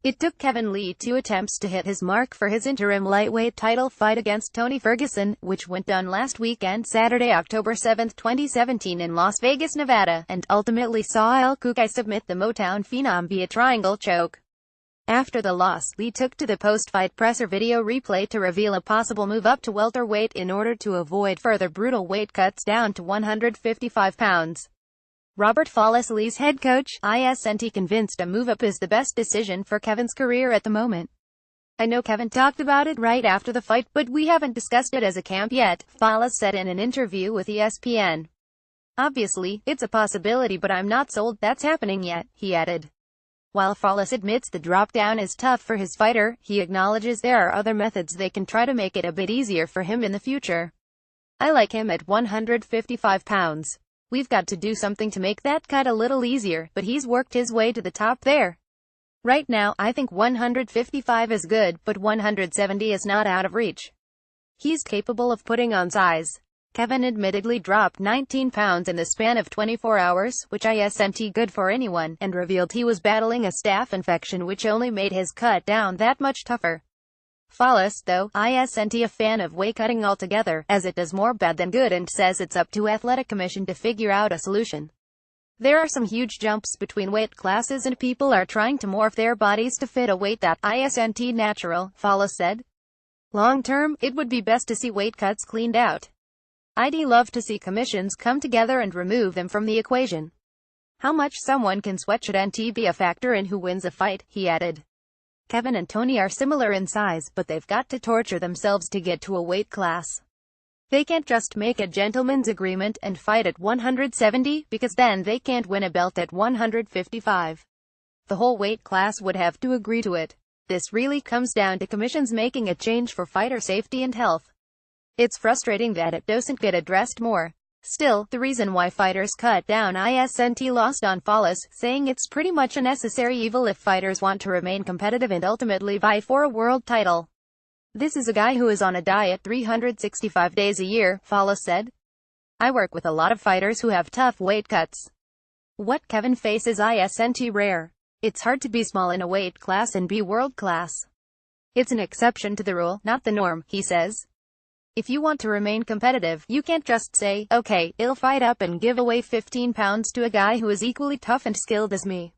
It took Kevin Lee 2 attempts to hit his mark for his interim lightweight title fight against Tony Ferguson, which went down last weekend, Saturday, October 7, 2017 in Las Vegas, Nevada, and ultimately saw El Cucuy submit the Motown phenom via triangle choke. After the loss, Lee took to the post-fight presser video replay to reveal a possible move up to welterweight in order to avoid further brutal weight cuts down to 155 pounds. Robert Follis, Lee's head coach, isn't convinced a move up is the best decision for Kevin's career at the moment. "I know Kevin talked about it right after the fight, but we haven't discussed it as a camp yet," Follis said in an interview with ESPN. "Obviously, it's a possibility, but I'm not sold that's happening yet," he added. While Follis admits the drop-down is tough for his fighter, he acknowledges there are other methods they can try to make it a bit easier for him in the future. "I like him at 155 pounds. We've got to do something to make that cut a little easier, but he's worked his way to the top there. Right now, I think 155 is good, but 170 is not out of reach. He's capable of putting on size." Kevin admittedly dropped 19 pounds in the span of 24 hours, which isn't good for anyone, and revealed he was battling a staph infection which only made his cut down that much tougher. Follis, though, isn't a fan of weight cutting altogether, as it does more bad than good, and says it's up to athletic commission to figure out a solution. "There are some huge jumps between weight classes and people are trying to morph their bodies to fit a weight that isn't natural," Follis said. "Long term, it would be best to see weight cuts cleaned out. I'd love to see commissions come together and remove them from the equation. How much someone can sweat shouldn't be a factor in who wins a fight," he added. "Kevin and Tony are similar in size, but they've got to torture themselves to get to a weight class. They can't just make a gentleman's agreement and fight at 170, because then they can't win a belt at 155. The whole weight class would have to agree to it. This really comes down to commissions making a change for fighter safety and health. It's frustrating that it doesn't get addressed more. Still, the reason why fighters cut down isn't lost on Follis, saying it's pretty much a necessary evil if fighters want to remain competitive and ultimately vie for a world title. This is a guy who is on a diet 365 days a year, Follis said. I work with a lot of fighters who have tough weight cuts. What Kevin faces isn't rare. It's hard to be small in a weight class and be world class. It's an exception to the rule, not the norm, he says. If you want to remain competitive, you can't just say, okay, I'll fight up and give away 15 pounds to a guy who is equally tough and skilled as me.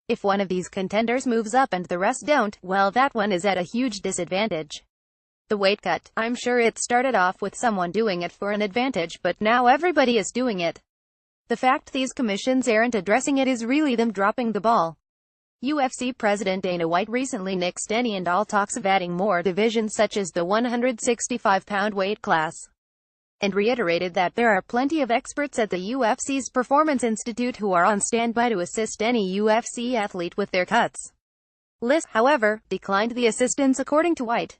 If one of these contenders moves up and the rest don't, well, that one is at a huge disadvantage. The weight cut, I'm sure it started off with someone doing it for an advantage, but now everybody is doing it. The fact these commissions aren't addressing it is really them dropping the ball. UFC President Dana White recently nixed any and all talks of adding more divisions such as the 165-pound weight class, and reiterated that there are plenty of experts at the UFC's Performance Institute who are on standby to assist any UFC athlete with their cuts. List, however, declined the assistance according to White.